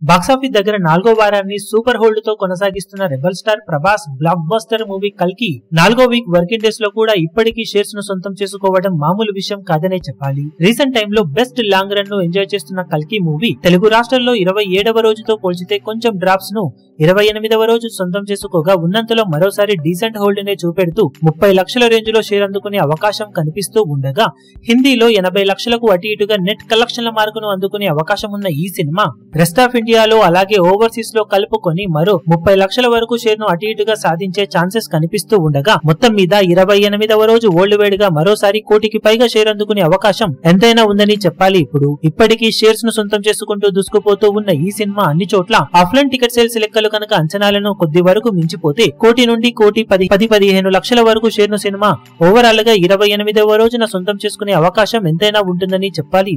Box office దగ్గర 4వ వారాన్ని super hold తో కొనసాగిస్తున్న rebel star Prabhas blockbuster movie కల్కి 4వ వీక్ వర్కింగ్ డేస్ లో కూడా ఇప్పటికీ షేర్స్ ను సొంతం చేసుకోవడం మామూలు విషయం కాదనే చెప్పాలి. రీసెంట్ టైమ్ లో బెస్ట్ లాంగ్ రన్ ను ఎంజాయ్ చేస్తున్న కల్కి మూవీ తెలుగు రాష్ట్రాల్లో 27వ రోజుతో పోల్చితే కొంచెం డ్రాప్స్ ను 28వ రోజు సొంతం చేసుకోగా ఉన్నంతలో మరోసారి డీసెంట్ హోల్డ్ నే చూపెడుతూ 30 లక్షల రేంజ్ లో షేర్ అందుకునే అవకాశం కనిపిస్తూ ఉండగా హిందీలో 80 లక్షలకు అటు ఇటుగా నెట్ కలెక్షన్ల మార్కును అందుకునే అవకాశం ఉన్న ఈ సినిమా రెస్ట్ ఆఫ్ ఇండియాలో అలాగే ఓవర్సీస్ లో కలుపుకొని మరో 30 లక్షల వరకు షేర్ ను అటు ఇటుగా సాధించే ఛాన్సెస్ కనిపిస్తూ ఉండగా మొత్తం మీద 28వ రోజు వరల్డ్ వైడ్ గా మరోసారి కోటికి పైగా షేర్ అందుకునే అవకాశం ఎంతైనా ఉందని చెప్పాలి. ఇప్పటికీ షేర్స్ ను సొంతం చేసుకుంటూ దూసుకుపోతూ ఉన్న ఈ సినిమా అన్ని చోట్ల ఆఫ్లైన్ టికెట్ సేల్స్ లెక్కలు కనుక అంచనాలను కొద్ది వరకు మించిపోతే కోటి నుండి కోటి 10-15 లక్షల వరకు షేర్ ను సినిమా ఓవరాల్ గా 28వ రోజున సొంతం చేసుకునే అవకాశం ఎంతైనా ఉంటుందని చెప్పాలి.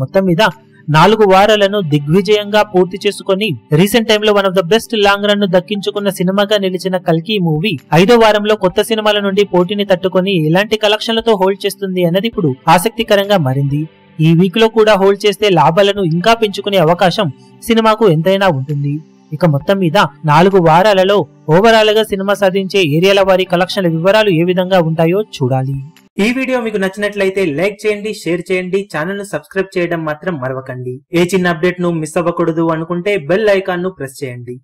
మొత్తం మీద 4 వారాలను దిగ్విజయంగా పూర్తి చేసుకుని రీసెంట్ టైమ్ లో one of the best long run ను దక్కించుకున్న సినిమాగా నిలిచిన కల్కి మూవీ 5వ వారంలో కొత్త సినిమాల నుండి పోటీని తట్టుకొని ఎలాంటి కలెక్షన్లతో హోల్డ్ చేస్తుంది అన్నది ఇప్పుడు ఆసక్తికరంగా మారింది. ఈ వీక్ లో కూడా హోల్డ్ చేస్తే లాభాలను ఇంకా పెంచుకునే అవకాశం సినిమాకు ఎంతైనా ఉంటుంది. మొత్తం మీద 4 వారాలలో ఓవరాల్ గా సినిమా సాధించే ఏరియాల వారి కలెక్షన్ల వివరాలు ఏ విధంగా ఉంటాయో చూడాలి. ఈ వీడియో మీకు నచ్చినట్లయితే లైక్ చేయండి, షేర్ చేయండి, ఛానల్ ను సబ్స్క్రైబ్ చేయడం మాత్రం మరవకండి. ఏ చిన్న అప్డేట్ ను మిస్ అవ్వకూడదు అనుకుంటే బెల్ ఐకాన్ ను ప్రెస్ చేయండి.